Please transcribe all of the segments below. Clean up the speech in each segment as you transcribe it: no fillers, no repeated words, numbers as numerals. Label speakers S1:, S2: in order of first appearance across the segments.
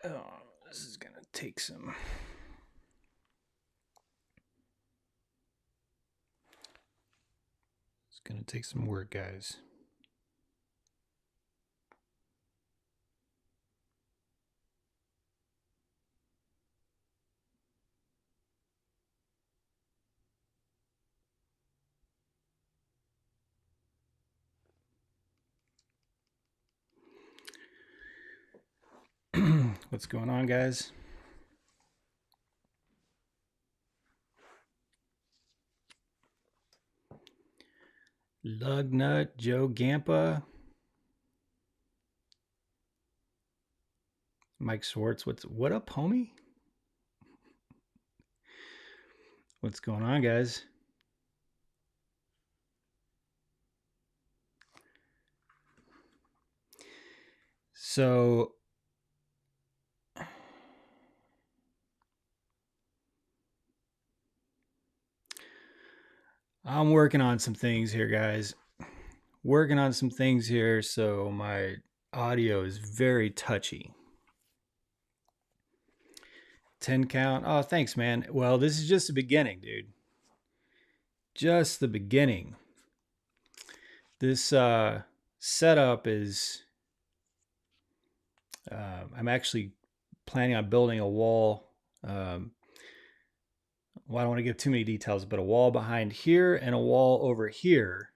S1: Oh, this is gonna take some. It's gonna take some work, guys. What's going on, guys? Lugnut, Joe Gampa, Mike Swartz. What up, homie? What's going on, guys? So I'm working on some things here, guys. Working on some things here, so my audio is very touchy. 10 count. Oh, thanks, man. Well, this is just the beginning, dude. Just the beginning. This setup is. I'm actually planning on building a wall. Well, I don't want to give too many details, but a wall behind here and a wall over here.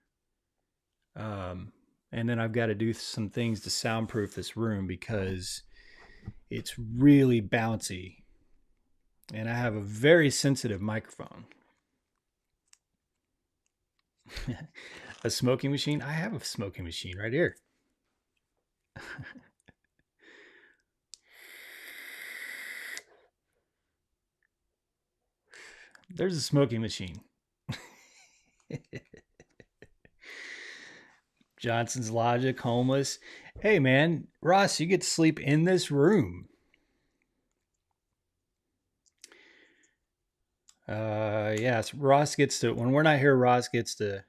S1: And then I've got to do some things to soundproof this room because it's really bouncy. And I have a very sensitive microphone. A smoking machine? I have a smoking machine right here. There's a smoking machine. Johnson's Logic, homeless. Hey, man, Ross, you get to sleep in this room. Yes, Ross gets to, when we're not here, Ross gets to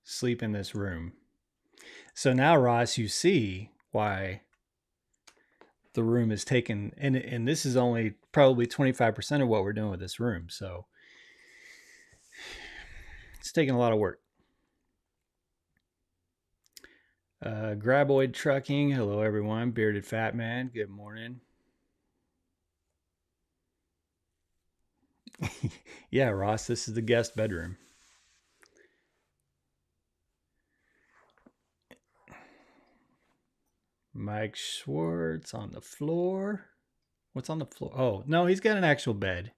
S1: sleep in this room. So now, Ross, you see why the room is taken, and this is only probably 25% of what we're doing with this room. So it's taking a lot of work. Graboid Trucking, hello everyone. Bearded Fat Man, good morning. Yeah, Ross, this is the guest bedroom. Mike Schwartz on the floor. What's on the floor? Oh, no, he's got an actual bed.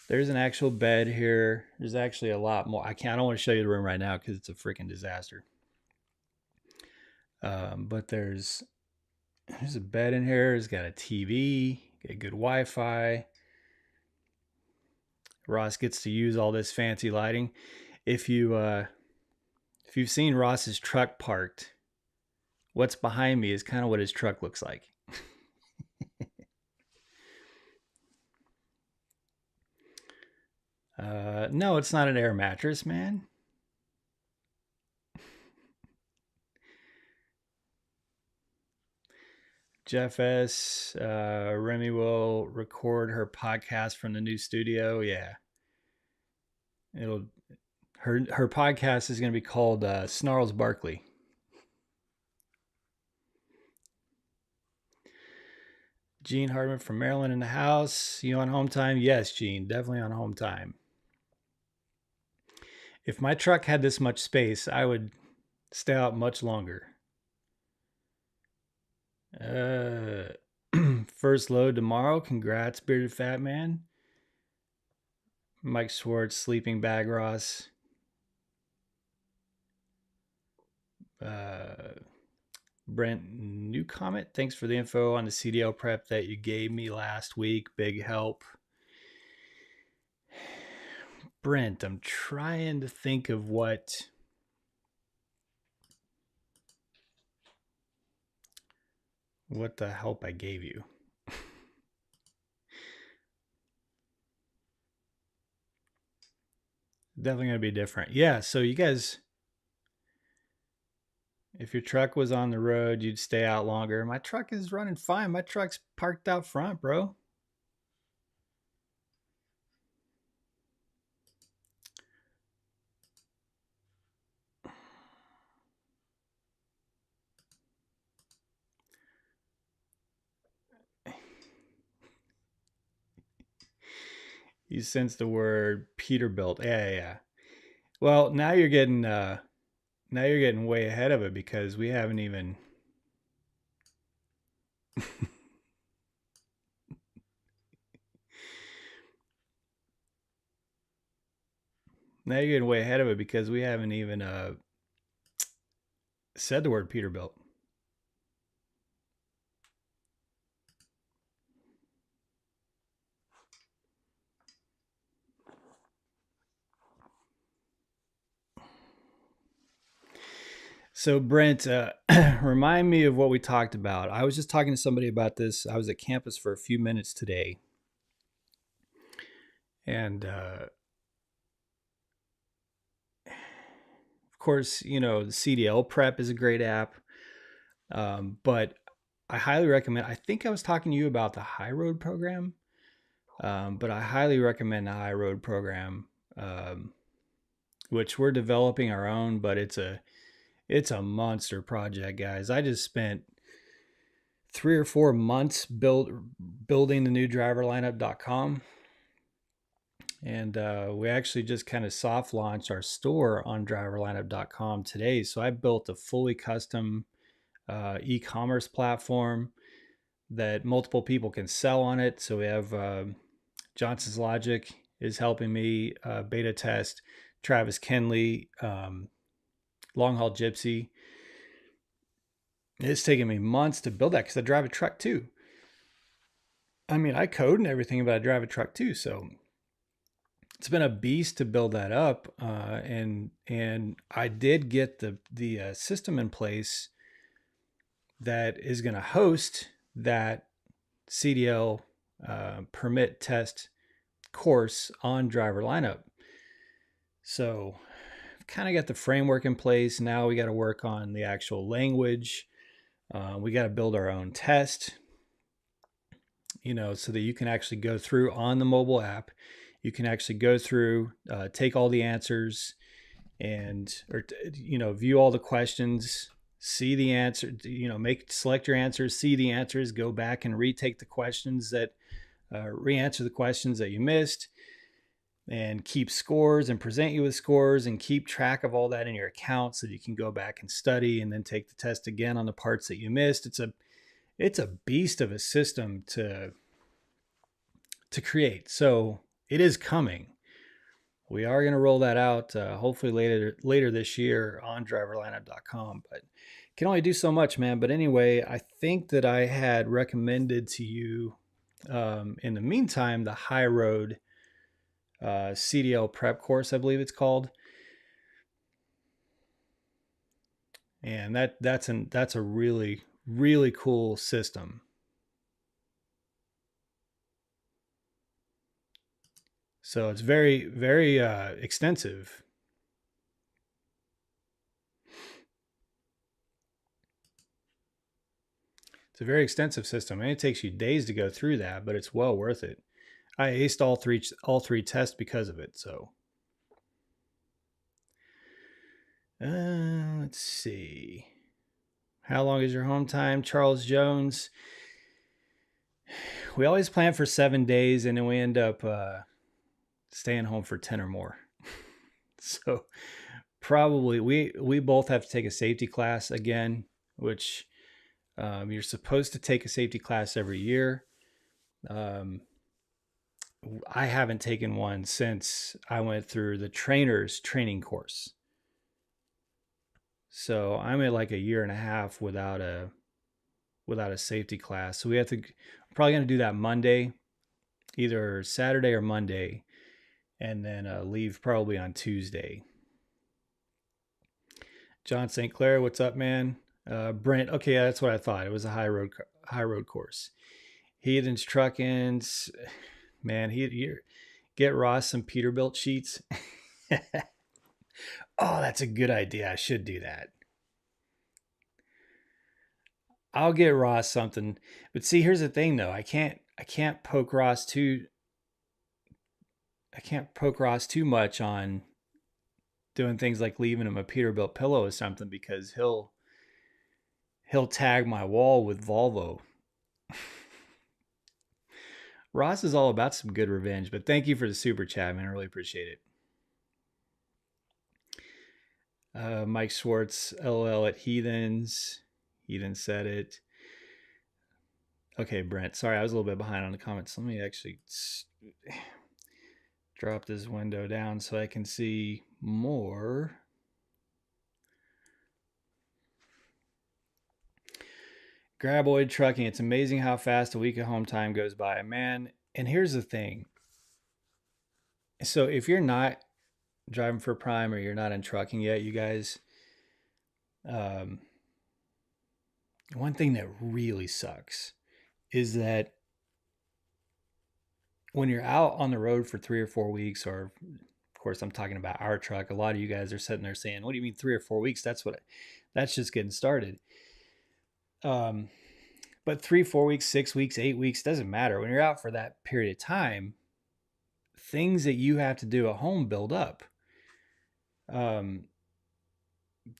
S1: There's an actual bed here. There's actually a lot more. I don't want to show you the room right now because it's a freaking disaster. But there's a bed in here. It's got a TV, got good Wi-Fi. Ross gets to use all this fancy lighting. If you've seen Ross's truck parked, what's behind me is kind of what his truck looks like. No, it's not an air mattress, man. Jeff S. Remy will record her podcast from the new studio. Yeah, her podcast is going to be called Snarls Barkley. Gene Hartman from Maryland in the house. You on Hometime? Yes, Gene, definitely on Hometime. If my truck had this much space, I would stay out much longer. First load tomorrow. Congrats, Bearded Fat Man. Mike Schwartz, Sleeping Bag Ross. Brent Newcomet, thanks for the info on the CDL prep that you gave me last week. Big help. Brent, I'm trying to think of what the help I gave you. Definitely going to be different. Yeah, so you guys, If your truck was on the road, you'd stay out longer. My truck is running fine. My truck's parked out front, bro. You sense the word Peterbilt. Yeah. Well, now you're getting way ahead of it because we haven't even now you're getting way ahead of it because we haven't even said the word Peterbilt. So Brent, remind me of what we talked about. I was just talking to somebody about this. I was at campus for a few minutes today, and of course, you know, the CDL Prep is a great app, but I highly recommend. I think I was talking to you about the High Road program, but I highly recommend the High Road program, which we're developing our own, but it's a monster project, guys. I just spent 3 or 4 months building the new driverlineup.com, and we actually just kind of soft launched our store on driverlineup.com today. So I built a fully custom e-commerce platform that multiple people can sell on it. So we have Johnson's Logic is helping me beta test, Travis Kenley, Long Haul Gypsy. It's taken me months to build that because I drive a truck too. I mean, I code and everything, but I drive a truck too. So it's been a beast to build that up, and I did get the system in place that is going to host that CDL permit test course on driver lineup. So kind of got the framework in place. Now we got to work on the actual language. We got to build our own test, you know, so that you can actually go through on the mobile app. You can actually go through, take all the answers, and you know, view all the questions, see the answer, you know, select your answers, see the answers, go back and retake the questions that re-answer the questions that you missed, and keep scores and present you with scores and keep track of all that in your account so that you can go back and study and then take the test again on the parts that you missed. It's a beast of a system to create. So it is coming. We are going to roll that out hopefully later this year on driverlineup.com, but can only do so much, man. But anyway, I think that I had recommended to you in the meantime the High Road CDL prep course, I believe it's called, and that's a really cool system. So it's very extensive. It's a very extensive system, and it takes you days to go through that, but it's well worth it. I aced all three tests because of it. So let's see. How long is your home time, Charles Jones? We always plan for 7 days, and then we end up staying home for 10 or more. So probably we both have to take a safety class again, which you're supposed to take a safety class every year. I haven't taken one since I went through the trainer's training course. So I'm at like a year and a half without a safety class. So I'm probably going to do that Monday, either Saturday or Monday, and then leave probably on Tuesday. John St. Clair, what's up, man? Brent, okay, yeah, that's what I thought. It was a high road course. Heathen's Truckins, man. Get Ross some Peterbilt sheets. Oh, that's a good idea. I should do that. I'll get Ross something. But see, here's the thing though. I can't poke Ross too much on doing things like leaving him a Peterbilt pillow or something, because he'll tag my wall with Volvo. Ross is all about some good revenge, but thank you for the super chat, man. I really appreciate it. Mike Schwartz, LOL at Heathens. Heathen said it. Okay, Brent. Sorry, I was a little bit behind on the comments. Let me actually drop this window down so I can see more. Graboid Trucking. It's amazing how fast a week of home time goes by, man. And here's the thing. So if you're not driving for Prime or you're not in trucking yet, you guys, one thing that really sucks is that when you're out on the road for 3 or 4 weeks, or of course I'm talking about our truck, a lot of you guys are sitting there saying, what do you mean 3 or 4 weeks? That's just getting started. But 3, 4 weeks, 6 weeks, 8 weeks, doesn't matter. When you're out for that period of time, things that you have to do at home build up.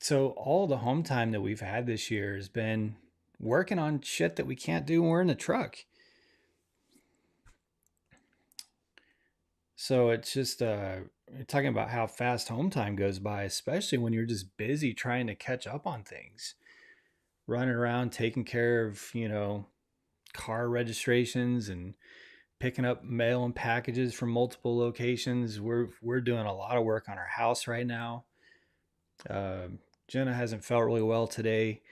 S1: So all the home time that we've had this year has been working on shit that we can't do when we're in the truck. So it's just talking about how fast home time goes by, especially when you're just busy trying to catch up on things, running around taking care of, car registrations and picking up mail and packages from multiple locations. We're doing a lot of work on our house right now. Jenna hasn't felt really well today,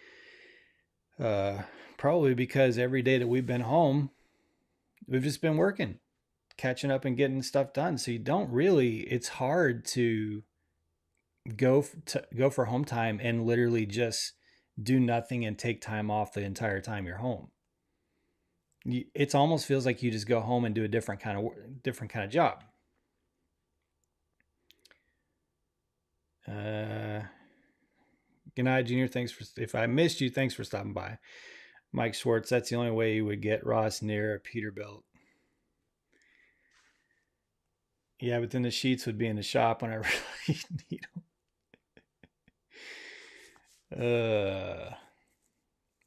S1: probably because every day that we've been home, we've just been working, catching up and getting stuff done. So it's hard to go for home time and literally just do nothing and take time off the entire time you're home. It almost feels like you just go home and do a different kind of job. Good night, Junior. If I missed you, thanks for stopping by. Mike Schwartz, that's the only way you would get Ross near a Peterbilt. Yeah, but then the sheets would be in the shop when I really need them.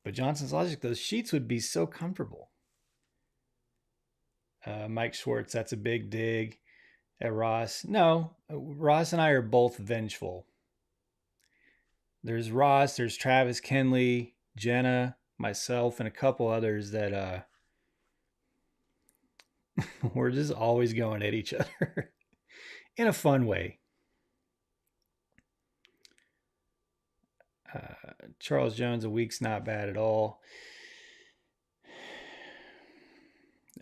S1: But Johnson's Logic, those sheets would be so comfortable. Mike Schwartz, that's a big dig at Ross. No, Ross and I are both vengeful. There's Ross, there's Travis Kenley, Jenna, myself, and a couple others that we're just always going at each other in a fun way. Charles Jones, a week's not bad at all.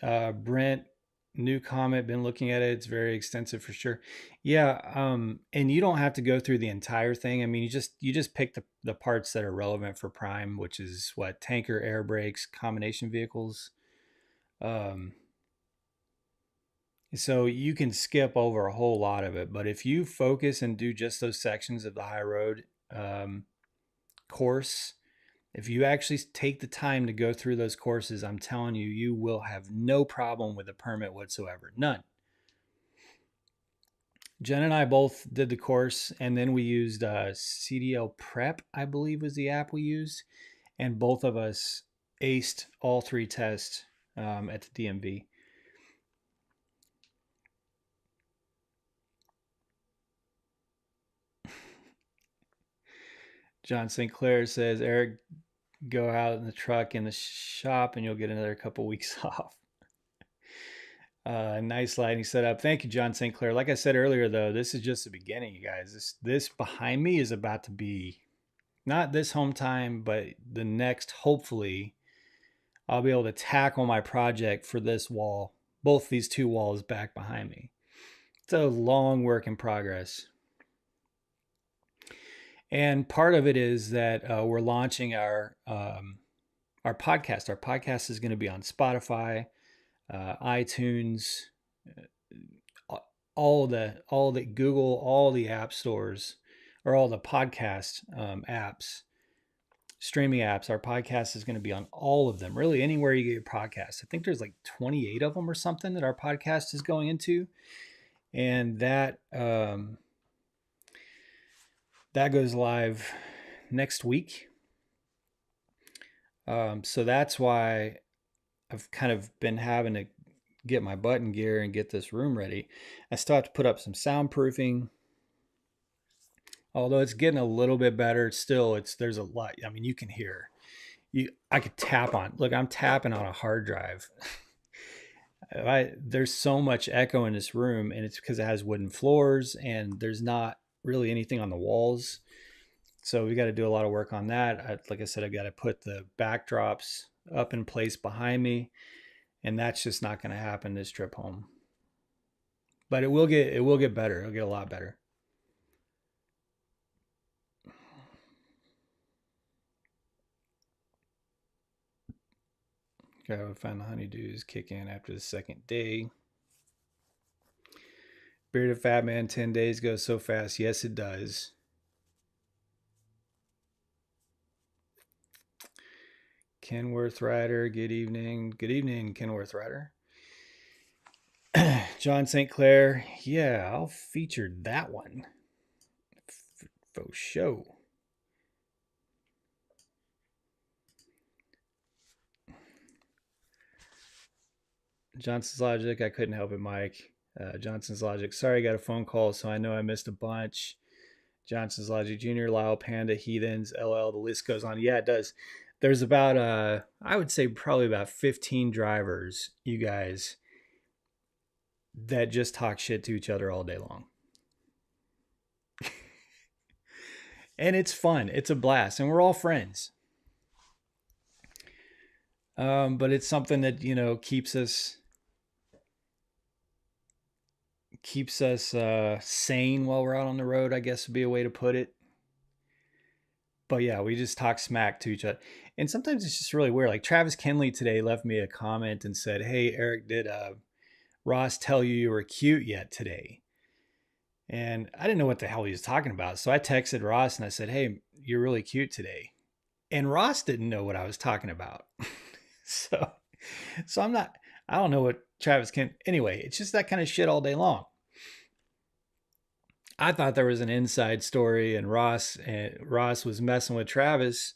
S1: Brent, new comment, been looking at it. It's very extensive for sure. Yeah. And you don't have to go through the entire thing. I mean, you just pick the parts that are relevant for Prime, which is what? Tanker, air brakes, combination vehicles. So you can skip over a whole lot of it, but if you focus and do just those sections of the high road course, if you actually take the time to go through those courses, I'm telling you, you will have no problem with a permit whatsoever. None. Jen and I both did the course, and then we used CDL Prep, I believe was the app we used, and both of us aced all 3 tests at the DMV. John St. Clair says, Eric, go out in the truck in the shop and you'll get another couple weeks off. Nice lighting setup. Thank you, John St. Clair. Like I said earlier, though, this is just the beginning, you guys. This behind me is about to be not this home time, but the next, hopefully, I'll be able to tackle my project for this wall, both these 2 walls back behind me. It's a long work in progress. And part of it is that we're launching our podcast. Our podcast is going to be on Spotify, iTunes, all the Google, all the app stores, or all the podcast apps. streaming apps. Our podcast is going to be on all of them, really anywhere you get your podcast. I think there's like 28 of them or something that our podcast is going into. And that goes live next week. So that's why I've kind of been having to get my butt in gear and get this room ready. I still have to put up some soundproofing. Although it's getting a little bit better, still there's a lot. I mean, you can hear. I could tap on. Look, I'm tapping on a hard drive. There's so much echo in this room, and it's because it has wooden floors and there's not really anything on the walls. So we got to do a lot of work on that. Like I said, I got to put the backdrops up in place behind me, and that's just not going to happen this trip home. But it will get better. It'll get a lot better. Okay, I found the honeydews kick in after the second day. Bearded Fat Man, 10 days goes so fast. Yes, it does. Kenworth Rider, good evening. Good evening, Kenworth Rider. John St. Clair, yeah, I'll feature that one. For show. Johnson's Logic, I couldn't help it, Mike. Johnson's Logic, sorry, I got a phone call, so I know I missed a bunch. Johnson's Logic Jr., Lyle Panda, Heathens, LL, the list goes on. Yeah, it does. There's about, I would say probably about 15 drivers, you guys, that just talk shit to each other all day long. And it's fun. It's a blast. And we're all friends. But it's something that, keeps us sane while we're out on the road, I guess would be a way to put it. But yeah, we just talk smack to each other. And sometimes it's just really weird. Like Travis Kenley today left me a comment and said, "Hey, Eric, did Ross tell you were cute yet today?" And I didn't know what the hell he was talking about. So I texted Ross and I said, "Hey, you're really cute today." And Ross didn't know what I was talking about. so I don't know what Travis can. Anyway, it's just that kind of shit all day long. I thought there was an inside story and Ross was messing with Travis,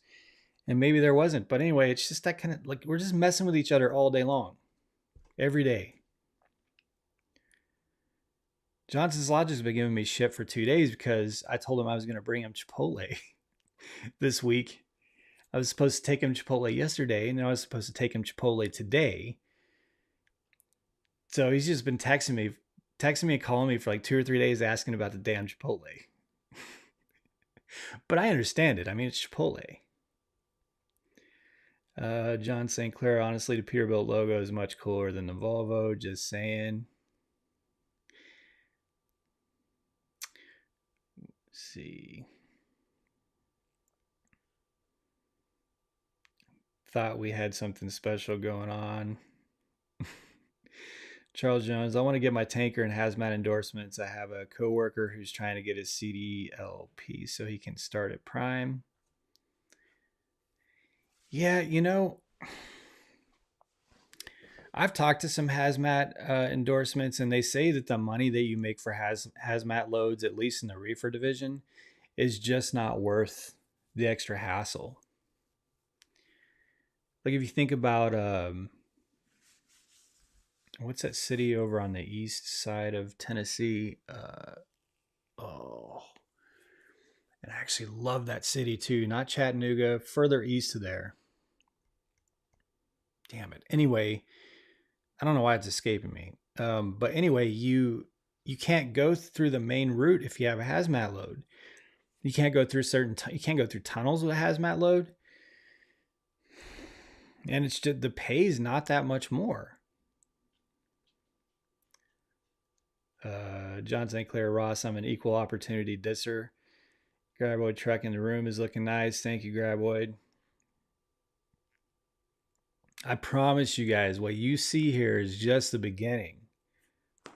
S1: and maybe there wasn't. But anyway, it's just that kind of like we're just messing with each other all day long, every day. Johnson's Lodge's been giving me shit for 2 days because I told him I was going to bring him Chipotle this week. I was supposed to take him Chipotle yesterday, and then I was supposed to take him Chipotle today. So he's just been texting me and calling me for like 2 or 3 days asking about the damn Chipotle. But I understand it. I mean, it's Chipotle. John St. Clair, honestly, the Peterbilt logo is much cooler than the Volvo. Just saying. Let's see. Thought we had something special going on. Charles Jones, I want to get my tanker and hazmat endorsements. I have a coworker who's trying to get his CDLP so he can start at Prime. Yeah, I've talked to some hazmat endorsements, and they say that the money that you make for hazmat loads, at least in the reefer division, is just not worth the extra hassle. Like if you think about what's that city over on the east side of Tennessee? And I actually love that city too. Not Chattanooga, further east of there. Damn it. Anyway, I don't know why it's escaping me. But anyway, you can't go through the main route if you have a hazmat load. You can't go through you can't go through tunnels with a hazmat load. And it's just the pay is not that much more. John St. Clair Ross, I'm an equal opportunity disser. Graboid truck in the room is looking nice. Thank you, Graboid. I promise you guys, what you see here is just the beginning.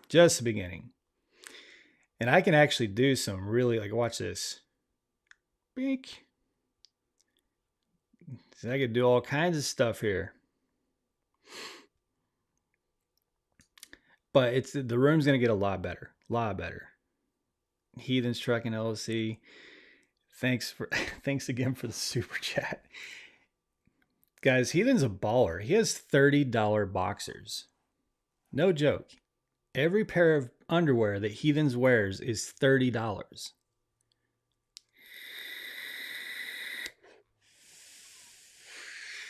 S1: Just the beginning. And I can actually do some really, like, watch this. Beak. So I could do all kinds of stuff here. But the room's gonna get a lot better. A lot better. Heathens Trucking LLC. Thanks again for the super chat. Guys, Heathen's a baller. He has $30 boxers. No joke. Every pair of underwear that Heathens wears is $30.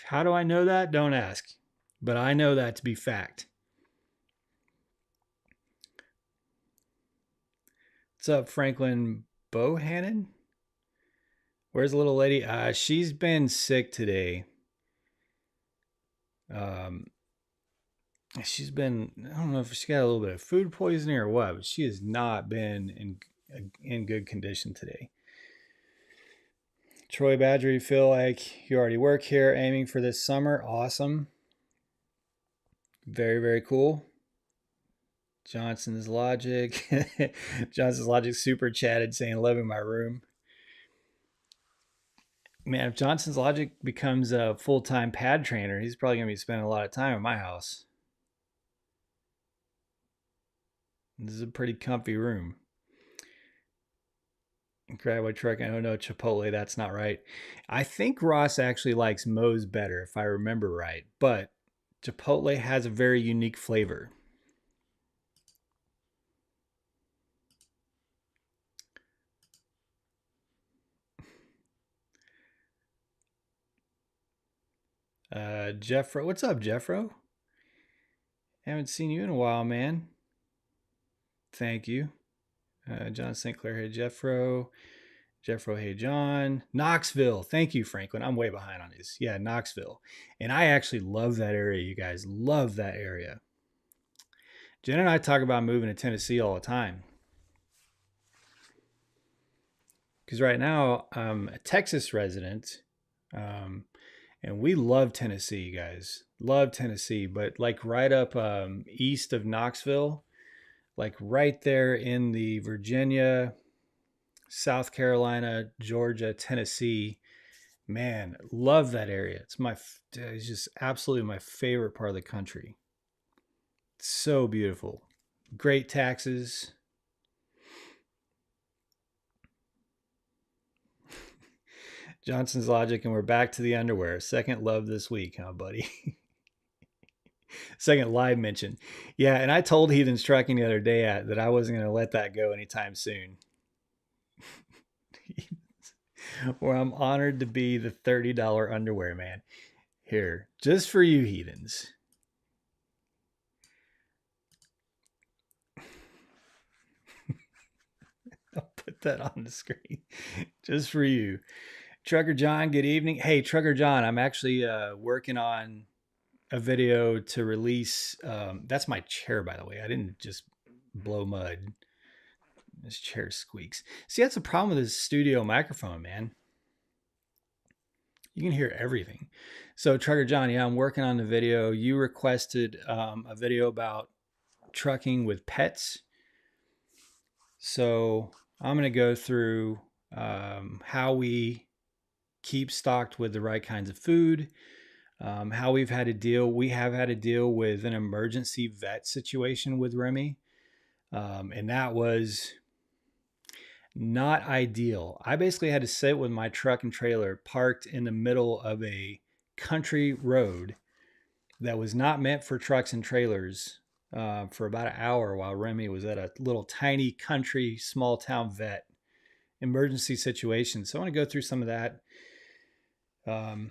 S1: How do I know that? Don't ask. But I know that to be fact. What's up, Franklin Bohannon? Where's the little lady? She's been sick today. She's been, I don't know if she got a little bit of food poisoning or what, but she has not been in good condition today. Troy Badger, you feel like you already work here, aiming for this summer. Awesome. Very, very cool. Johnson's Logic. Johnson's Logic super chatted saying, loving my room. Man, if Johnson's Logic becomes a full-time pad trainer, he's probably going to be spending a lot of time at my house. This is a pretty comfy room. Grab truck. Oh no, Chipotle. That's not right. I think Ross actually likes Moe's better, if I remember right. But Chipotle has a very unique flavor. Jeffro. What's up, Jeffro? Haven't seen you in a while, man. Thank you. John St. Clair. Hey, Jeffro. Jeffro, hey, John. Knoxville. Thank you, Franklin. I'm way behind on this. Yeah, Knoxville. And I actually love that area, you guys. Love that area. Jen and I talk about moving to Tennessee all the time. Because right now, I'm a Texas resident. And we love Tennessee, you guys. Love Tennessee. But like right up east of Knoxville, like right there in the Virginia, South Carolina, Georgia, Tennessee, man, love that area. It's just absolutely my favorite part of the country. It's so beautiful. Great taxes. Johnson's Logic, and we're back to the underwear. Second love this week, huh, buddy? Second live mention. Yeah, and I told Heathens Trucking the other day that I wasn't going to let that go anytime soon. Where I'm honored to be the $30 underwear man. Here, just for you, Heathens. I'll put that on the screen. Just for you. Trucker John, good evening. Hey, Trucker John, I'm actually working on a video to release. That's my chair, by the way. I didn't just blow mud. This chair squeaks. See, that's the problem with this studio microphone, man. You can hear everything. So, Trucker John, yeah, I'm working on the video. You requested a video about trucking with pets. So, I'm going to go through how we keep stocked with the right kinds of food, how we have had to deal with an emergency vet situation with Remy. And that was not ideal. I basically had to sit with my truck and trailer parked in the middle of a country road that was not meant for trucks and trailers for about an hour while Remy was at a little tiny country small town vet emergency situation. So I want to go through some of that. So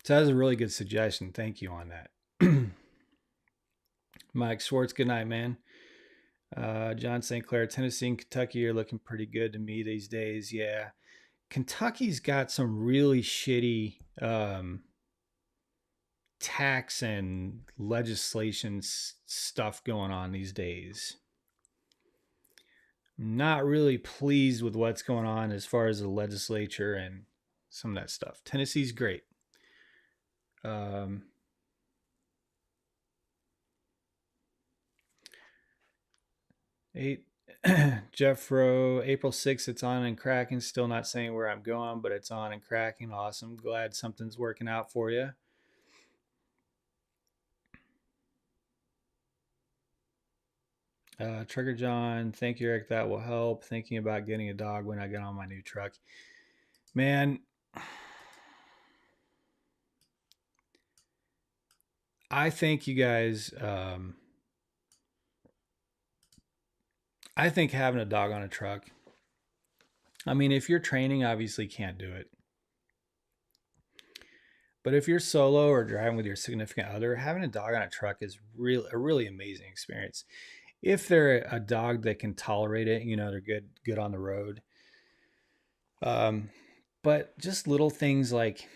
S1: that was a really good suggestion. Thank you on that. Mike Schwartz, good night, man. John St. Clair, Tennessee and Kentucky are looking pretty good to me these days. Yeah. Kentucky's got some really shitty tax and legislation stuff going on these days. Not really pleased with what's going on as far as the legislature and some of that stuff. Tennessee's great. Jeffro, April 6th, it's on and cracking. Still not saying where I'm going, but it's on and cracking. Awesome. Glad something's working out for you. Trigger John, thank you, Eric. That will help. Thinking about getting a dog when I get on my new truck. Man, I think you guys, I think having a dog on a truck, I mean, if you're training, obviously can't do it. But if you're solo or driving with your significant other, having a dog on a truck is a really amazing experience. If they're a dog that can tolerate it, they're good on the road. Um, but just little things like,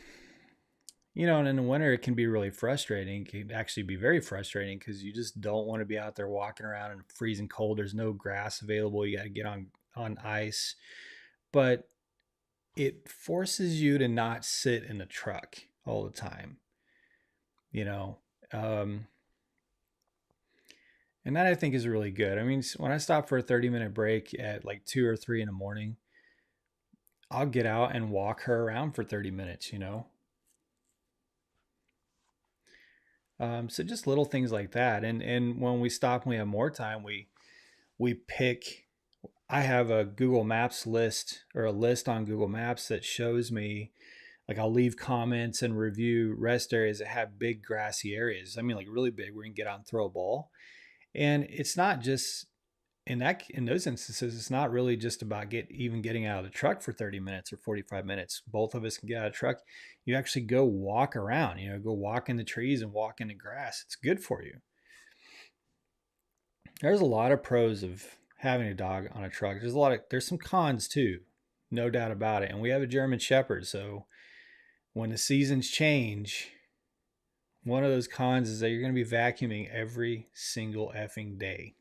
S1: and in the winter it can be really frustrating. It can actually be very frustrating because you just don't want to be out there walking around in freezing cold. There's no grass available. You got to get on ice. But it forces you to not sit in the truck all the time, you know. Um, and that I think is really good. I mean, when I stop for a 30-minute break at like 2 or 3 in the morning, I'll get out and walk her around for 30 minutes. So just little things like that. And when we stop and we have more time, we pick. I have a Google Maps list or a list on Google Maps that shows me, like, I'll leave comments and review rest areas that have big grassy areas. I mean, like really big where you can get out and throw a ball. And it's not just in those instances, it's not really just about getting out of the truck for 30 minutes or 45 minutes. Both of us can get out of the truck. You actually go walk around, go walk in the trees and walk in the grass. It's good for you. There's a lot of pros of having a dog on a truck. There's some cons too, no doubt about it. And we have a German Shepherd, so when the seasons change, one of those cons is that you're going to be vacuuming every single effing day.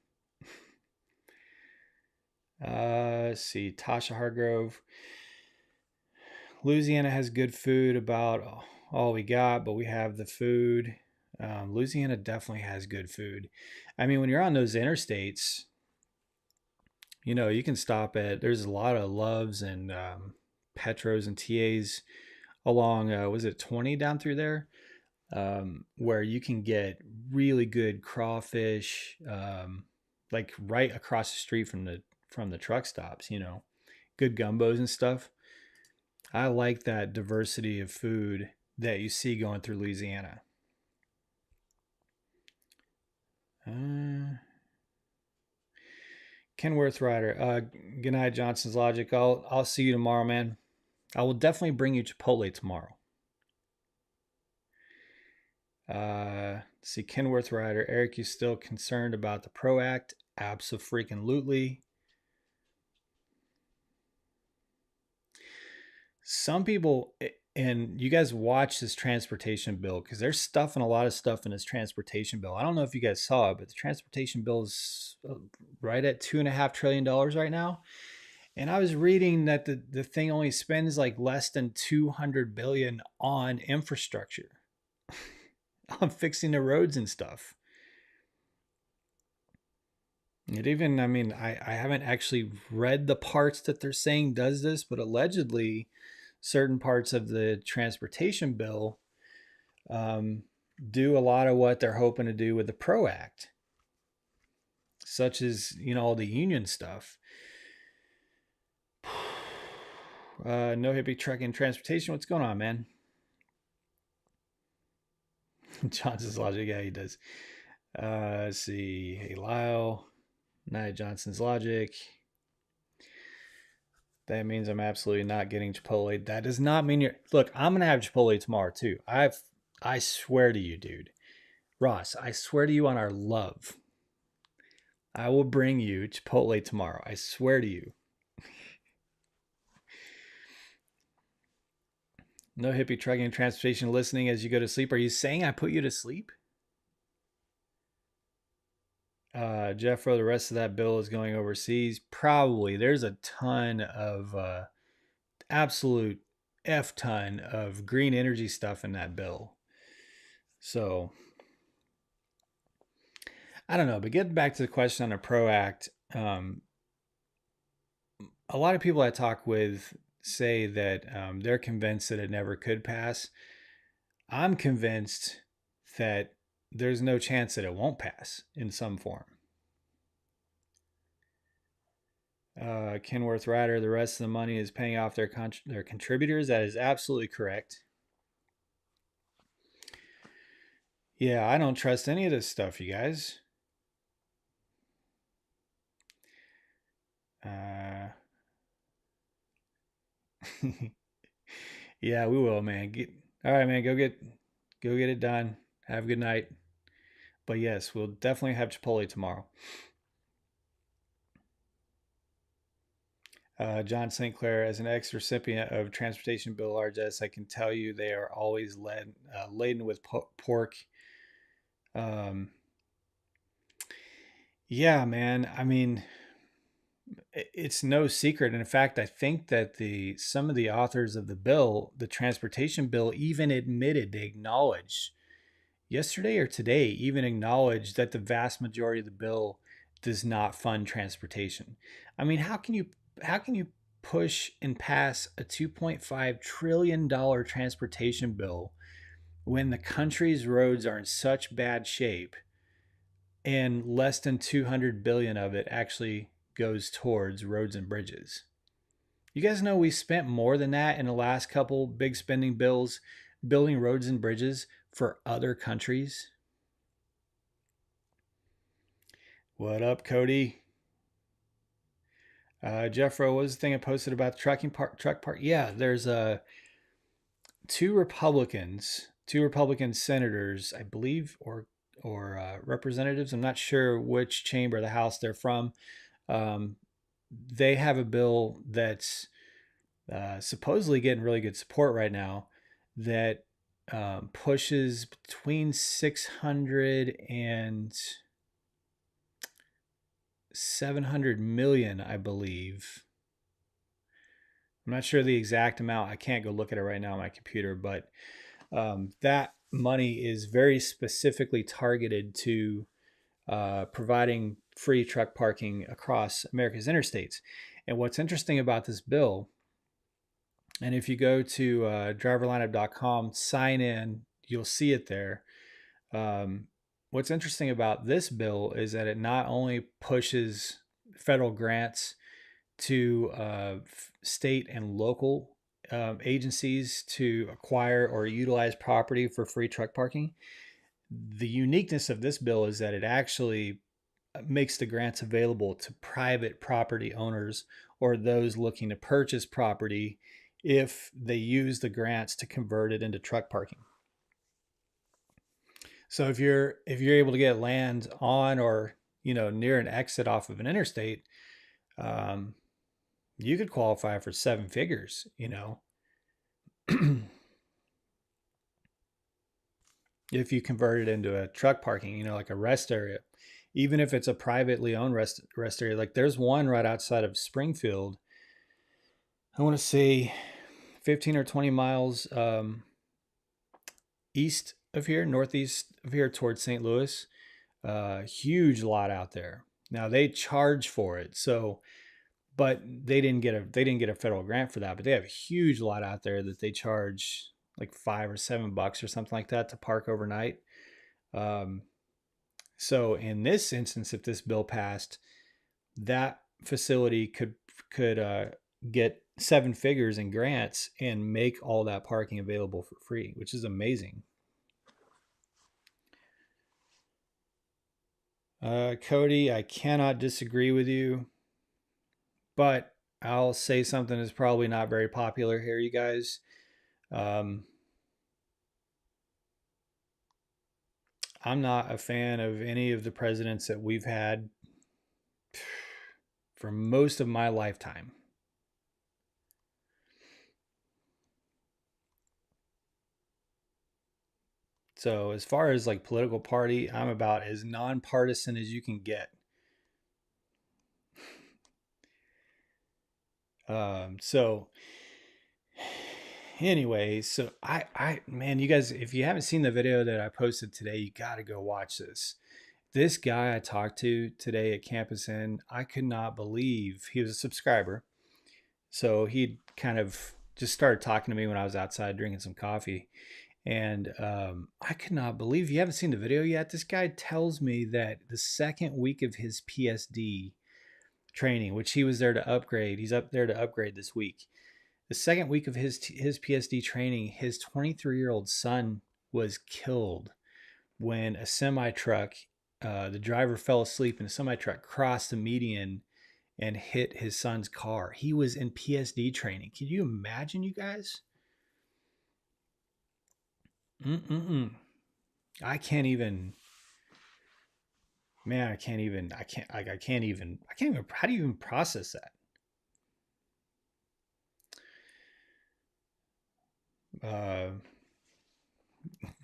S1: Let's see, Tasha Hargrove. Louisiana has good food, about all we got, but we have the food. Louisiana definitely has good food. I mean, when you're on those interstates, you can stop there's a lot of Loves and Petros and TAs along, was it 20 down through there? Where you can get really good crawfish, like right across the street from the truck stops. Good gumbos and stuff. I like that diversity of food that you see going through Louisiana. Kenworth Rider. Good night, Johnson's Logic. I'll see you tomorrow, man. I will definitely bring you Chipotle tomorrow. See, Kenworth Rider. Eric, you still concerned about the PRO Act? Abso-freaking-lutely. Some people, and you guys watch this transportation bill, because they're stuffing a lot of stuff in this transportation bill. I don't know if you guys saw it, but the transportation bill is right at $2.5 trillion right now. And I was reading that the thing only spends like less than 200 billion on infrastructure, on fixing the roads and stuff. It even, I mean, I haven't actually read the parts that they're saying does this, but allegedly certain parts of the transportation bill do a lot of what they're hoping to do with the PRO Act, such as, all the union stuff. No hippie trucking transportation. What's going on, man? Johnson's Logic. Yeah, he does. Let's see. Hey, Lyle. Night Johnson's Logic. That means I'm absolutely not getting Chipotle. That does not mean you're... Look, I'm going to have Chipotle tomorrow, too. I swear to you, dude. Ross, I swear to you on our love, I will bring you Chipotle tomorrow. I swear to you. No hippie trucking and transportation listening as you go to sleep. Are you saying I put you to sleep? Jeffro, the rest of that bill is going overseas. Probably. There's a ton of absolute F ton of green energy stuff in that bill. So I don't know, but getting back to the question on the PRO Act, a lot of people I talk with say that they're convinced that it never could pass. I'm convinced that there's no chance that it won't pass in some form. Kenworth Rider, the rest of the money is paying off their contributors. That is absolutely correct. Yeah, I don't trust any of this stuff, you guys. Yeah, we will, man. All right, man. Go get it done. Have a good night. But yes, we'll definitely have Chipotle tomorrow. John St. Clair, as an ex-recipient of transportation bill largesse, I can tell you they are always laden with pork. Um, yeah, man. I mean, it's no secret. And in fact, I think that some of the authors of the bill, the transportation bill, even admitted, they acknowledged yesterday or today, even acknowledged that the vast majority of the bill does not fund transportation. I mean, how can you push and pass a $2.5 trillion transportation bill when the country's roads are in such bad shape and less than 200 billion of it actually goes towards roads and bridges? You guys know we spent more than that in the last couple big spending bills building roads and bridges for other countries. What up, Cody? Jeffro, what was the thing I posted about the truck park? Yeah, there's two Republican senators, I believe, or representatives. I'm not sure which chamber of the House they're from. Um, they have a bill that's supposedly getting really good support right now that pushes between 600 and 700 million, I believe. I'm not sure the exact amount. I can't go look at it right now on my computer, but that money is very specifically targeted to providing free truck parking across America's interstates. And what's interesting about this bill, and if you go to driverlineup.com, sign in, you'll see it there. What's interesting about this bill is that it not only pushes federal grants to state and local agencies to acquire or utilize property for free truck parking. The uniqueness of this bill is that it actually makes the grants available to private property owners or those looking to purchase property if they use the grants to convert it into truck parking. So if you're able to get land on or near an exit off of an interstate, you could qualify for seven figures. If you convert it into a truck parking, like a rest area, even if it's a privately owned rest area. Like there's one right outside of Springfield. I want to say 15 or 20 miles east of here, northeast of here towards St. Louis. Huge lot out there. Now they charge for it, but they didn't get a federal grant for that. But they have a huge lot out there that they charge like $5 or $7 or something like that to park overnight. So in this instance, if this bill passed, that facility could get seven figures in grants and make all that parking available for free, which is amazing. Cody, I cannot disagree with you, but I'll say something that's probably not very popular here, you guys. I'm not a fan of any of the presidents that we've had for most of my lifetime. So as far as like political party, I'm about as nonpartisan as you can get. So anyway, so man, you guys, if you haven't seen the video that I posted today, you got to go watch this. This guy I talked to today at Campus Inn, I could not believe he was a subscriber. So he kind of just started talking to me when I was outside drinking some coffee. And I could not believe, you haven't seen the video yet. This guy tells me that the second week of his PSD training, which he was there to upgrade, he's up there to upgrade this week. The second week of his PSD training, his 23-year-old son was killed when a semi truck, the driver fell asleep and a semi truck crossed the median and hit his son's car. He was in PSD training. Can you imagine, you guys? Mm-mm-mm. I can't even, man, I can't even, how do you even process that? Uh,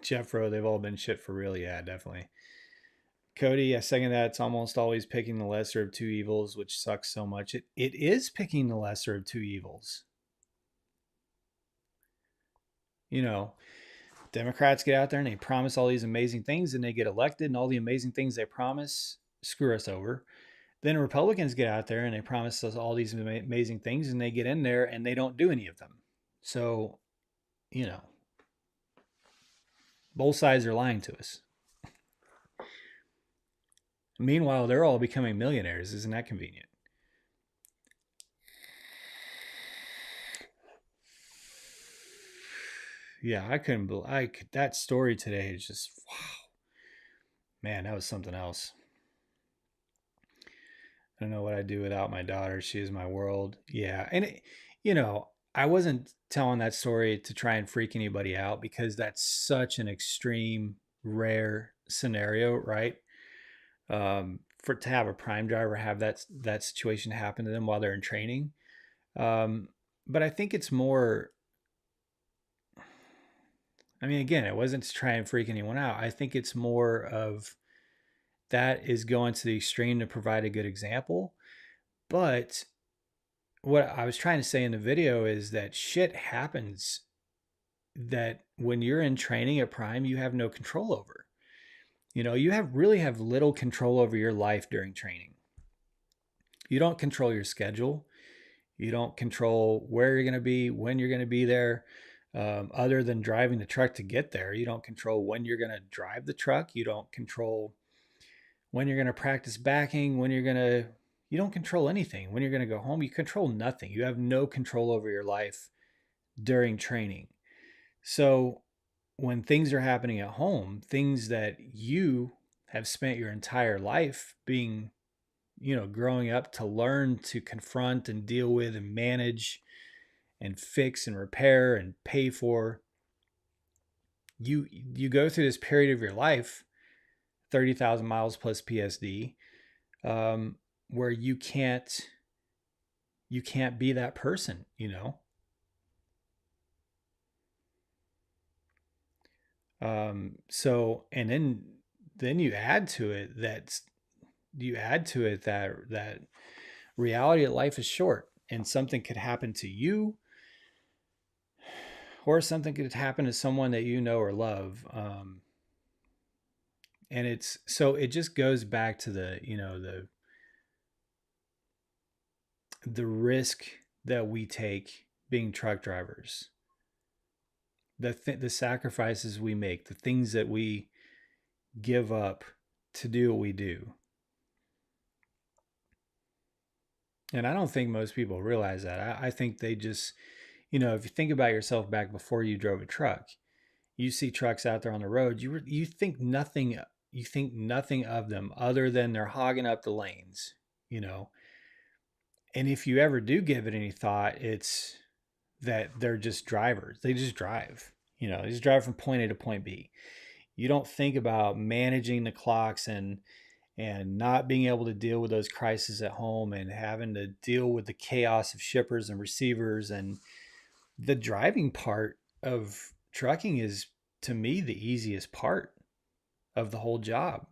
S1: Jeffro, they've all been shit for real. Yeah, definitely. Cody, I second that. It's almost always picking the lesser of two evils, which sucks so much. It is picking the lesser of two evils. You know, Democrats get out there and they promise all these amazing things and they get elected, and all the amazing things they promise screw us over. Then Republicans get out there and they promise us all these amazing things and they get in there and they don't do any of them. So, you know, both sides are lying to us. Meanwhile, they're all becoming millionaires. Isn't that convenient? Yeah, I couldn't believe that story today is just wow. Man, that was something else. I don't know what I'd do without my daughter. She is my world. Yeah. And, I wasn't telling that story to try and freak anybody out because that's such an extreme, rare scenario, right? For to have a prime driver have that situation happen to them while they're in training. But I think it's more, I mean, again, it wasn't to try and freak anyone out. I think it's more of that is going to the extreme to provide a good example. But what I was trying to say in the video is that shit happens that when you're in training at Prime, you have no control over. You really have little control over your life during training. You don't control your schedule. You don't control where you're going to be, when you're going to be there. Other than driving the truck to get there, you don't control when you're going to drive the truck. You don't control when you're going to practice backing, you don't control anything. When you're going to go home, you control nothing. You have no control over your life during training. So when things are happening at home, things that you have spent your entire life being, growing up to learn to confront and deal with and manage and fix and repair and pay for, you go through this period of your life, 30,000 miles plus PSD, where you can't be that person, So, and then you add to it that reality of life is short and something could happen to you or something could happen to someone that you know or love. And it just goes back to the risk that we take being truck drivers, the sacrifices we make, the things that we give up to do what we do. And I don't think most people realize that. I think they just, if you think about yourself back before you drove a truck, you see trucks out there on the road, you think nothing of them other than they're hogging up the lanes, you know. And if you ever do give it any thought, it's that they're just drivers. They just drive. They just drive from point A to point B. You don't think about managing the clocks and not being able to deal with those crises at home and having to deal with the chaos of shippers and receivers. And the driving part of trucking is, to me, the easiest part of the whole job.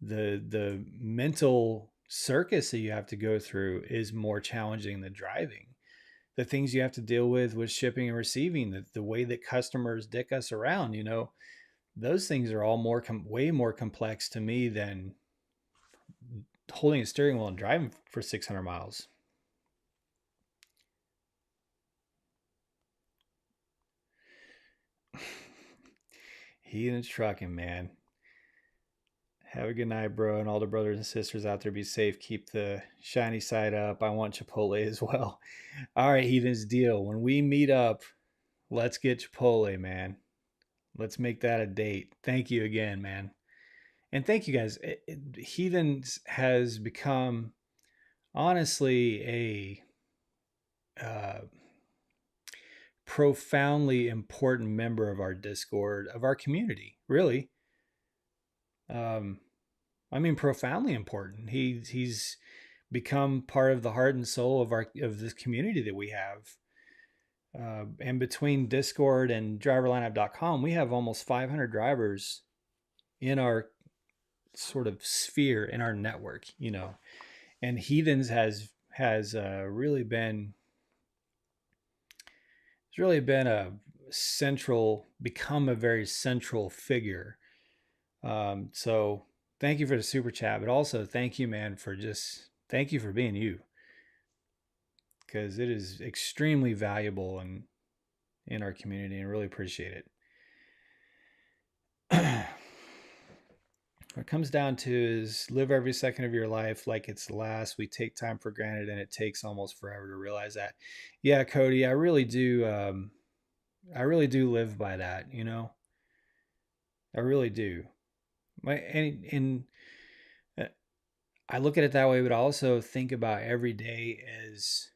S1: The mental circus that you have to go through is more challenging than driving. The things you have to deal with shipping and receiving, the way that customers dick us around, those things are all way more complex to me than holding a steering wheel and driving for 600 miles. Heathen's trucking, man. Have a good night, bro. And all the brothers and sisters out there, be safe. Keep the shiny side up. I want Chipotle as well. All right, Heathens, deal. When we meet up, let's get Chipotle, man. Let's make that a date. Thank you again, man. And thank you guys. Heathens has become honestly a profoundly important member of our Discord, of our community, really. I mean, profoundly important. He's become part of the heart and soul of this community that we have. And between Discord and driverlineup.com, we have almost 500 drivers in our sort of sphere, in our network, you know. And Heathens has really been a become a very central figure. So thank you for the super chat, but also thank you, man, thank you for being you, because it is extremely valuable in our community, and really appreciate it. What it comes down to is live every second of your life like it's the last. We take time for granted, and it takes almost forever to realize that. Yeah, Cody, I really do. I really do live by that. You know, I really do. And I look at it that way, but I also think about every day as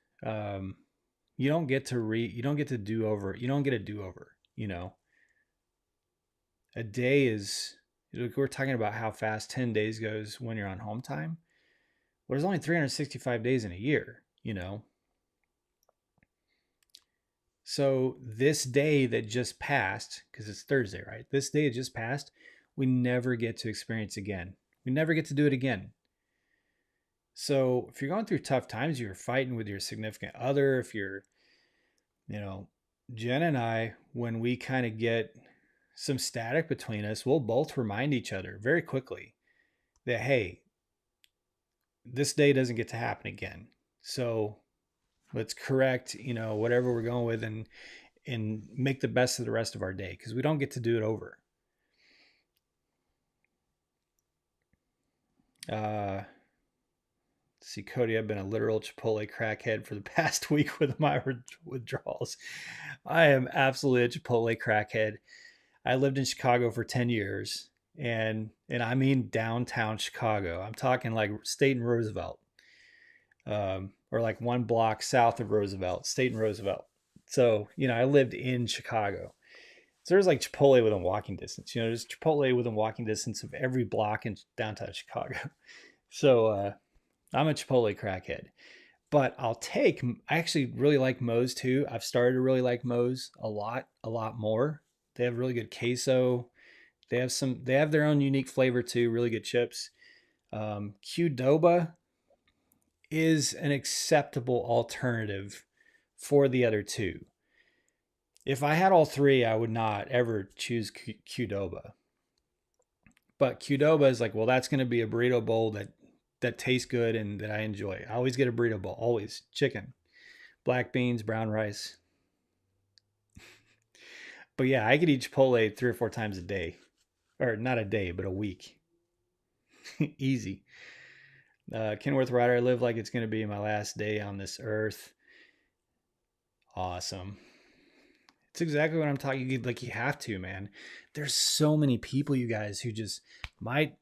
S1: you don't get to do over. You don't get a do over. You know, a day is. We're talking about how fast 10 days goes when you're on home time. Well, there's only 365 days in a year, you know. So this day that just passed, because it's Thursday, right? This day that just passed, we never get to experience again. We never get to do it again. So if you're going through tough times, you're fighting with your significant other, if you're, you know, Jen and I, when we kind of get some static between us, we'll both remind each other very quickly that, hey, this day doesn't get to happen again. So let's correct, you know, whatever we're going with, and make the best of the rest of our day, because we don't get to do it over. See, Cody, I've been a literal Chipotle crackhead for the past week with my withdrawals. I am absolutely a Chipotle crackhead. I lived in Chicago for 10 years, and I mean downtown Chicago. I'm talking like State and Roosevelt, or like one block south of Roosevelt, State and Roosevelt. So, you know, I lived in Chicago. So there's like Chipotle within walking distance. You know, there's Chipotle within walking distance of every block in downtown Chicago. So I'm a Chipotle crackhead. But I actually really like Moe's too. I've started to really like Moe's a lot more. They have really good queso. They have their own unique flavor too, really good chips. Qdoba is an acceptable alternative for the other two. If I had all three, I would not ever choose Qdoba. But Qdoba is like, well, that's going to be a burrito bowl that tastes good and that I enjoy. I always get a burrito bowl, always chicken, black beans, brown rice. But yeah, I could eat Chipotle 3 or 4 times a day, or not a day, but a week. Easy. Kenworth Rider, I live like it's going to be my last day on this earth. Awesome. It's exactly what I'm talking. Like, you have to, man. There's so many people, you guys, who just might.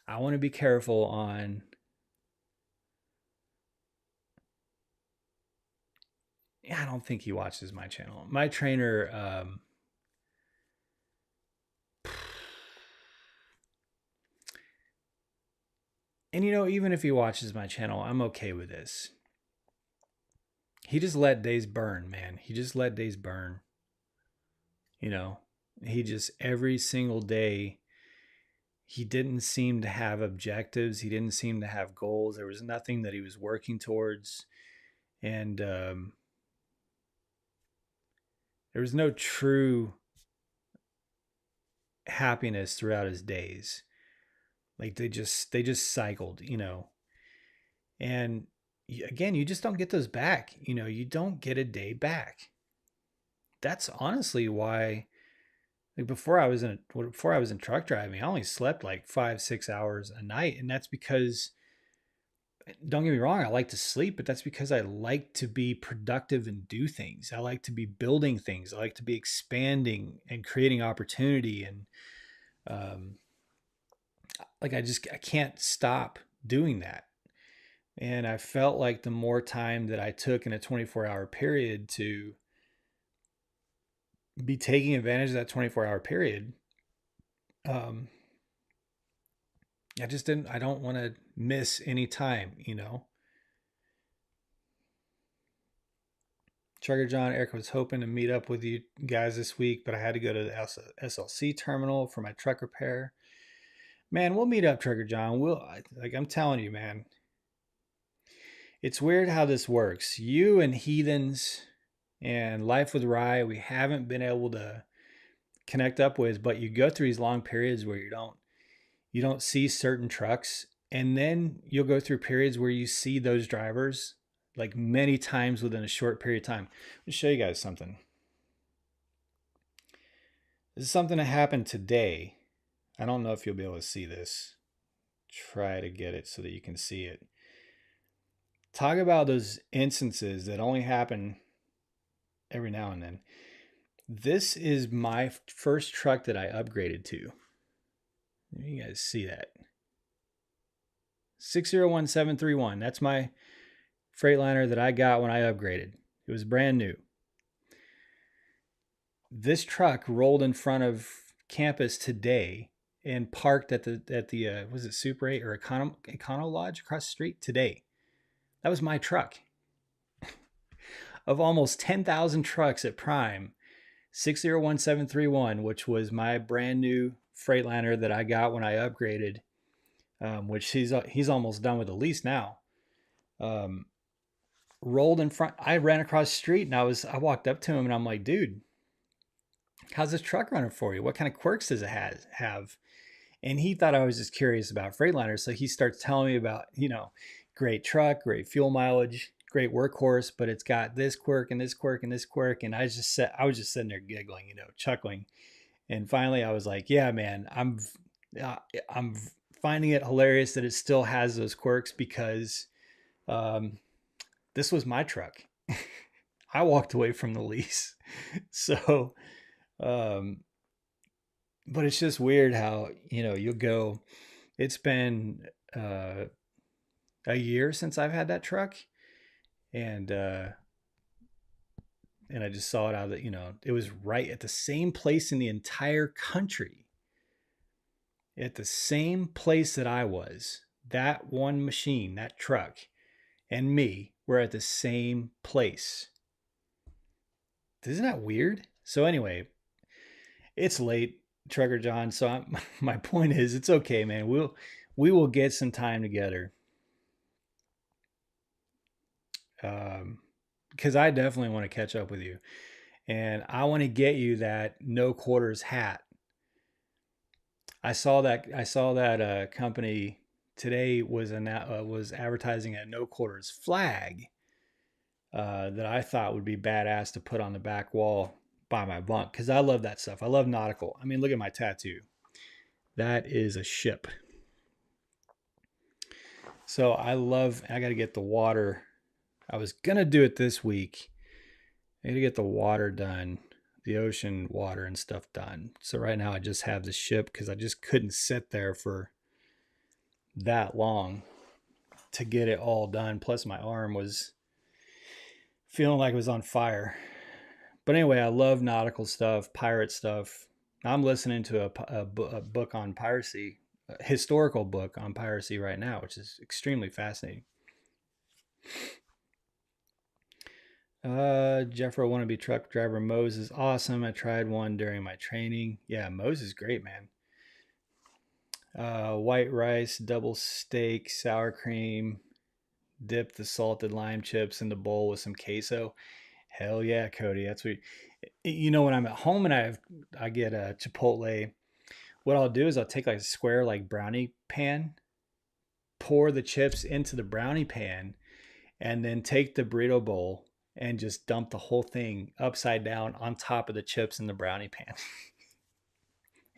S1: I want to be careful on. I don't think he watches my channel. My trainer. And you know, even if he watches my channel, I'm okay with this. He just let days burn, man. He just let days burn. You know, he just every single day, he didn't seem to have objectives. He didn't seem to have goals. There was nothing that he was working towards. And there was no true happiness throughout his days. Like they just cycled, you know. And again, you just don't get those back. You know, you don't get a day back. That's honestly why Like before I was in truck driving, I only slept like 5-6 hours a night, and that's because, don't get me wrong, I like to sleep, but that's because I like to be productive and do things. I like to be building things. I like to be expanding and creating opportunity, and um, like I can't stop doing that. And I felt like the more time that I took in a 24-hour period to be taking advantage of that 24-hour period, um, I don't want to miss any time, you know? Trucker John, Eric was hoping to meet up with you guys this week, but I had to go to the SLC terminal for my truck repair. Man, we'll meet up, Trucker John. I'm telling you, man, it's weird how this works. You and Heathens and Life with Rye, we haven't been able to connect up with, but you go through these long periods where you don't see certain trucks, and then you'll go through periods where you see those drivers like many times within a short period of time. Let me show you guys something. This is something that happened today. I don't know if you'll be able to see this. Try to get it so that you can see it. Talk about those instances that only happen every now and then. This is my first truck that I upgraded to. You guys see that? 601731. That's my Freightliner that I got when I upgraded. It was brand new. This truck rolled in front of campus today and parked at the was it Super 8 or Econo Lodge across the street today. That was my truck. Of almost 10,000 trucks at Prime, 601731, which was my brand new Freightliner that I got when I upgraded, which he's almost done with the lease now. Rolled in front. I ran across the street and I walked up to him and I'm like, dude, how's this truck running for you? What kind of quirks does it have? And he thought I was just curious about Freightliner. So he starts telling me about, great truck, great fuel mileage, great workhorse, but it's got this quirk and this quirk and this quirk. And I was just sitting there giggling, chuckling. And finally I was like, yeah, man, I'm finding it hilarious that it still has those quirks because this was my truck. I walked away from the lease. So, but it's just weird how, you'll go, it's been a year since I've had that truck. And I just saw it out of it was right at the same place in the entire country. At the same place that I was. That one machine, that truck, and me were at the same place. Isn't that weird? So anyway, it's late, Trucker John. So my point is, it's okay, man. We will get some time together. Because I definitely want to catch up with you, and I want to get you that no quarters hat. I saw that company today was advertising a no quarters flag that I thought would be badass to put on the back wall by my bunk because I love that stuff. I love nautical. I mean, look at my tattoo. That is a ship. So I got to get the water. I was going to do it this week. I got to get the water done, the ocean water and stuff done. So right now I just have the ship because I just couldn't sit there for that long to get it all done. Plus my arm was feeling like it was on fire. But anyway, I love nautical stuff, pirate stuff. I'm listening to a book on piracy, a historical book on piracy right now, which is extremely fascinating. Jeffro wannabe truck driver Mose is awesome. I tried one during my training. Yeah, Mose is great, man. White rice, double steak, sour cream. Dip the salted lime chips in the bowl with some queso. Hell yeah, Cody. That's what when I'm at home and I get a Chipotle. What I'll do is I'll take like a square like brownie pan, pour the chips into the brownie pan, and then take the burrito bowl and just dump the whole thing upside down on top of the chips in the brownie pan.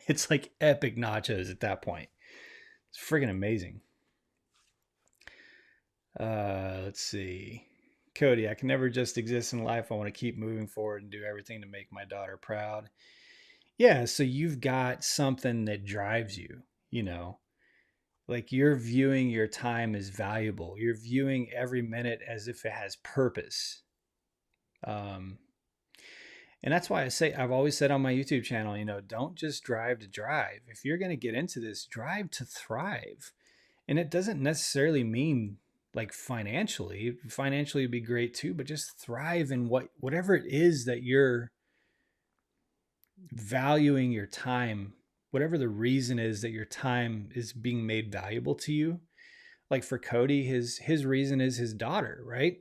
S1: It's like epic nachos at that point. It's freaking amazing. Let's see. Cody, I can never just exist in life. I want to keep moving forward and do everything to make my daughter proud. Yeah, so you've got something that drives you, you know. Like you're viewing your time as valuable. You're viewing every minute as if it has purpose. Um, and that's why I've always said on my YouTube channel, don't just drive to drive. If you're going to get into this, drive to thrive. And it doesn't necessarily mean like financially. Financially would be great too, but just thrive in whatever it is that you're valuing your time, whatever the reason is that your time is being made valuable to you. Like for Cody, his reason is his daughter, right?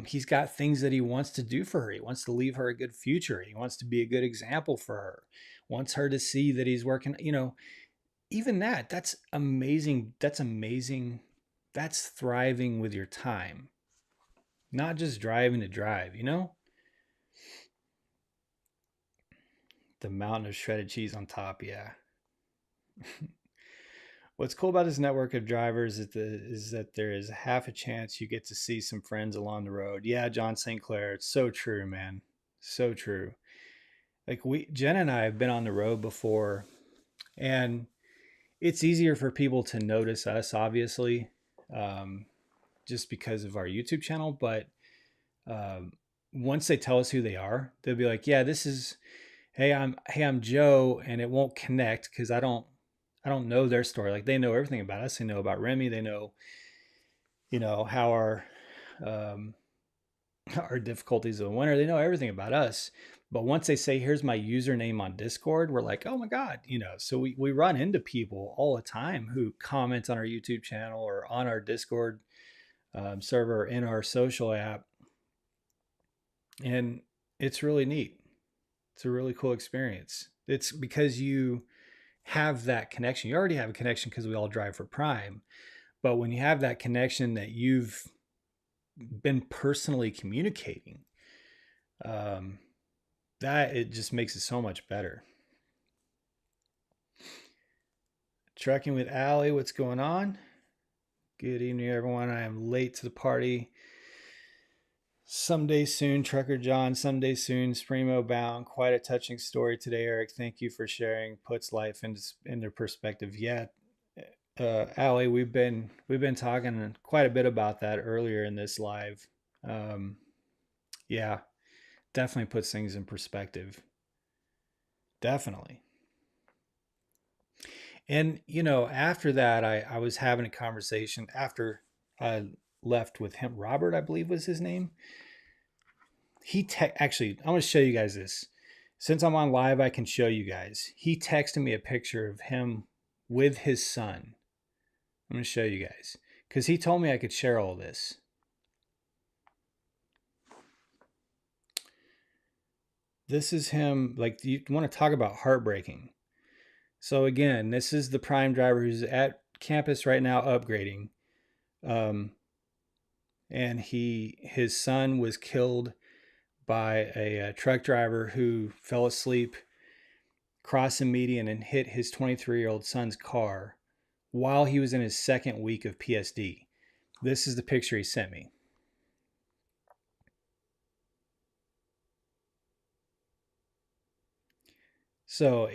S1: He's got things that he wants to do for her. He wants to leave her a good future. He wants to be a good example for her. Wants her to see that he's working. Even that's amazing. That's amazing. That's thriving with your time, not just driving to drive. The mountain of shredded cheese on top. Yeah. What's cool about this network of drivers is that there is half a chance you get to see some friends along the road. Yeah, John St. Clair. It's so true, man. So true. Like Jen and I have been on the road before, and it's easier for people to notice us, obviously, um, just because of our YouTube channel. But um, once they tell us who they are, they'll be like, "Yeah, this is hey, I'm Joe," and it won't connect because I don't know their story. Like they know everything about us. They know about Remy. They know, how um, our difficulties of the winter. They know everything about us. But once they say, "Here's my username on Discord," we're like, "Oh my God." So we run into people all the time who comment on our YouTube channel or on our Discord server in our social app. And it's really neat. It's a really cool experience. It's because you have that connection. You already have a connection because we all drive for Prime. But when you have that connection that you've been personally communicating, um, that it just makes it so much better. Trekking with Allie, what's going on? Good evening, everyone. I am late to the party. Someday soon, Trucker John. Someday soon, Spremo bound. Quite a touching story today, Eric. Thank you for sharing. Puts life into perspective. Yeah, Allie, we've been talking quite a bit about that earlier in this live. Um, yeah, definitely puts things in perspective. Definitely. And after that, I was having a conversation after I left with him. Robert, I believe was his name. Actually, I want to show you guys this. Since I'm on live, I can show you guys. He texted me a picture of him with his son. I'm going to show you guys because he told me I could share all this. This is him. Like, you want to talk about heartbreaking. So again, this is the Prime driver who's at campus right now upgrading. And his son was killed by a truck driver who fell asleep crossing median and hit his 23-year-old son's car while he was in his second week of PSD. This is the picture he sent me. So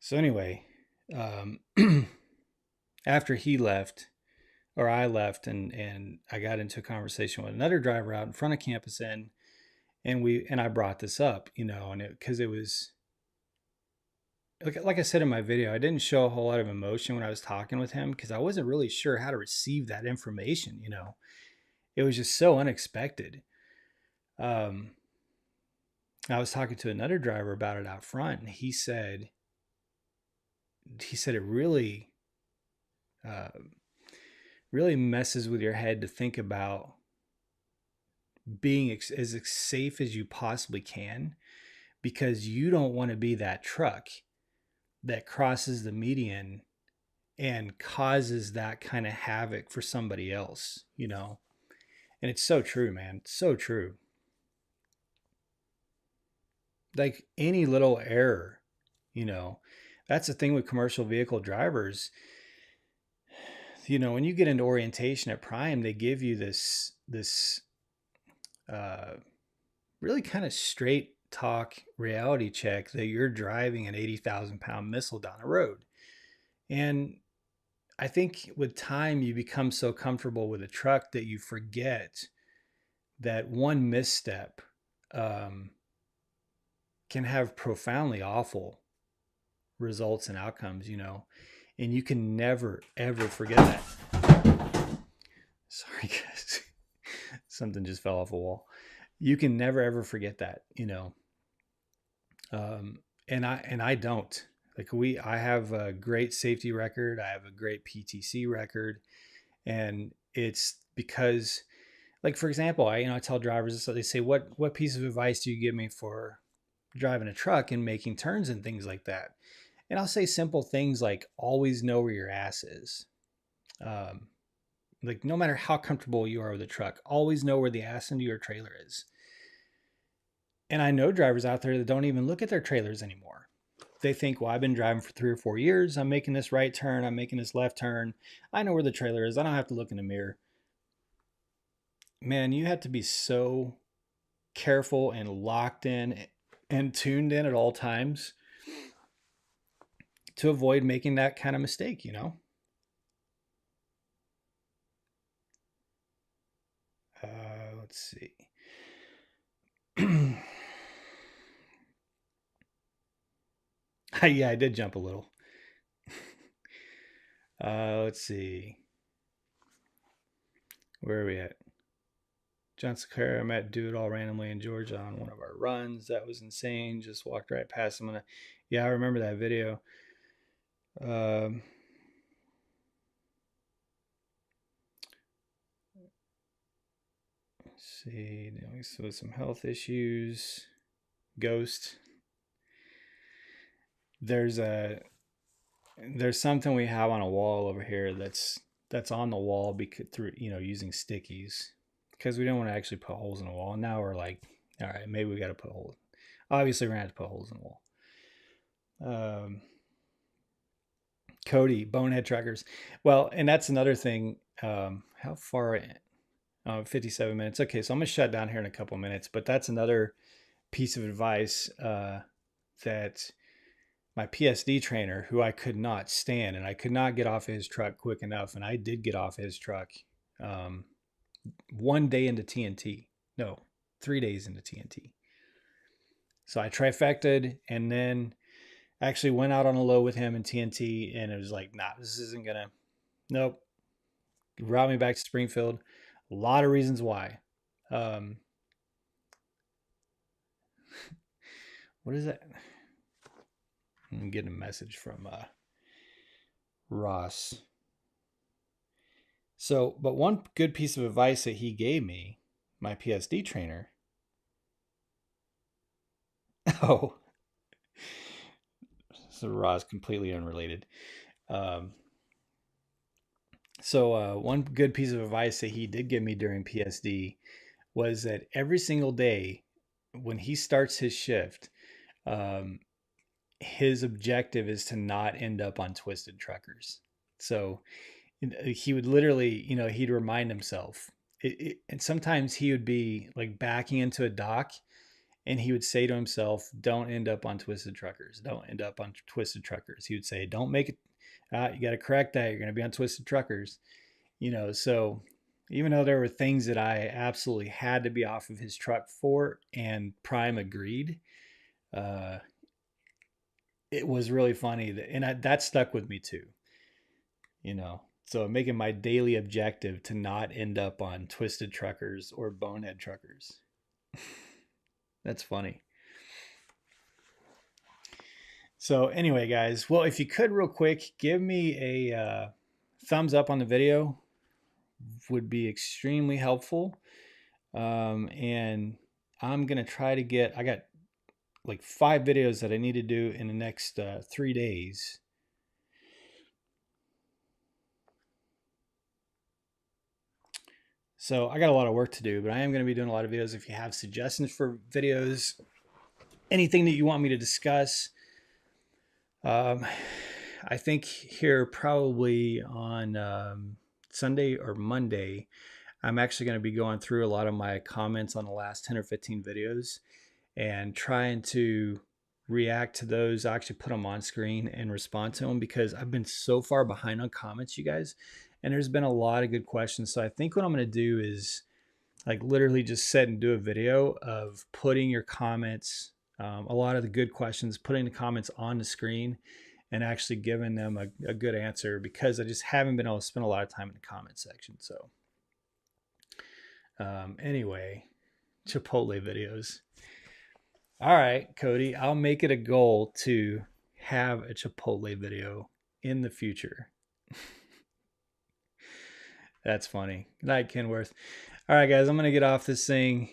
S1: so anyway, after he left, or I left, and I got into a conversation with another driver out in front of campus, and I brought this up, and because it was like I said in my video, I didn't show a whole lot of emotion when I was talking with him because I wasn't really sure how to receive that information. It was just so unexpected. I was talking to another driver about it out front, and he said it really messes with your head to think about being as safe as you possibly can, because you don't want to be that truck that crosses the median and causes that kind of havoc for somebody else. And it's so true, man. It's so true. Like any little error, you know, that's the thing with commercial vehicle drivers. You know, when you get into orientation at Prime, they give you this uh, really kind of straight talk reality check that you're driving an 80,000 pound missile down the road. And I think with time, you become so comfortable with a truck that you forget that one misstep um, can have profoundly awful results and outcomes, you know, and you can never, ever forget that. Sorry, guys. Something just fell off a wall. You can never, ever forget that, you know. And I don't. I have a great safety record. I have a great PTC record. And it's because, like, for example, I tell drivers, so they say, what piece of advice do you give me for driving a truck and making turns and things like that? And I'll say simple things like always know where your ass is. Um, like no matter how comfortable you are with a truck, always know where the ass into your trailer is. And I know drivers out there that don't even look at their trailers anymore. They think, well, I've been driving for 3 or 4 years. I'm making this right turn. I'm making this left turn. I know where the trailer is. I don't have to look in the mirror. Man, you have to be so careful and locked in and tuned in at all times to avoid making that kind of mistake, you know? Let's see. Yeah, I did jump a little. Let's see. Where are we at? John Sakara, I met dude all randomly in Georgia on one of our runs. That was insane. Just walked right past him. Yeah, I remember that video. Um, let's see. So some health issues. Ghost. There's something we have on a wall over here that's on the wall because through using stickies because we don't want to actually put holes in the wall. And now we're like, all right, maybe we got to put holes. Obviously, we're gonna have to put holes in the wall. Cody, bonehead truckers. Well, and that's another thing. How far? 57 minutes. Okay, so I'm gonna shut down here in a couple minutes. But that's another piece of advice that my PSD trainer, who I could not stand, and I could not get off of his truck quick enough, and I did get off his truck 1 day into TNT. No, 3 days into TNT. So I trifected, and then actually went out on a low with him in TNT, and it was like, nah, this isn't gonna. Nope. Route me back to Springfield. A lot of reasons why. What is that? I'm getting a message from Ross. So, but one good piece of advice that he gave me, my PSD trainer. Oh, so Ross, completely unrelated. One good piece of advice that he did give me during PSD was that every single day when he starts his shift, his objective is to not end up on Twisted Truckers. So he would literally, he'd remind himself. And sometimes he would be like backing into a dock and he would say to himself, don't end up on Twisted Truckers. Don't end up on Twisted Truckers. He would say, don't make it. You got to correct that. You're going to be on Twisted Truckers. So even though there were things that I absolutely had to be off of his truck for, and Prime agreed, it was really funny that stuck with me too. So making my daily objective to not end up on Twisted Truckers or Bonehead Truckers. That's funny. So anyway, guys, well, if you could real quick, give me a thumbs up on the video, would be extremely helpful. And I'm going to try to I got like 5 videos that I need to do in the next 3 days. So I got a lot of work to do, but I am going to be doing a lot of videos. If you have suggestions for videos, anything that you want me to discuss, I think here probably on Sunday or Monday, I'm actually going to be going through a lot of my comments on the last 10 or 15 videos and trying to react to those. I actually put them on screen and respond to them because I've been so far behind on comments, you guys, and there's been a lot of good questions. So I think what I'm going to do is like literally just sit and do a video of putting your comments, a lot of the good questions, putting the comments on the screen and actually giving them a good answer, because I just haven't been able to spend a lot of time in the comment section. So anyway, Chipotle videos. All right, Cody, I'll make it a goal to have a Chipotle video in the future. That's funny. Good night, Kenworth. All right, guys, I'm going to get off this thing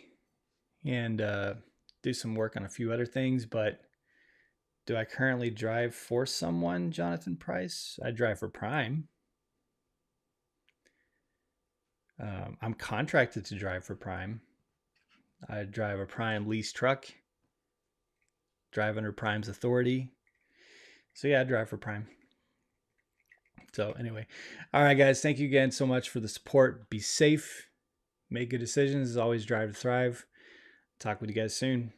S1: and do some work on a few other things. But do I currently drive for someone, Jonathan Price? I drive for Prime. I'm contracted to drive for Prime. I drive a Prime lease truck, drive under Prime's authority. So yeah, I drive for Prime. So anyway, all right, guys, thank you again so much for the support. Be safe, make good decisions, always drive to thrive. Talk with you guys soon.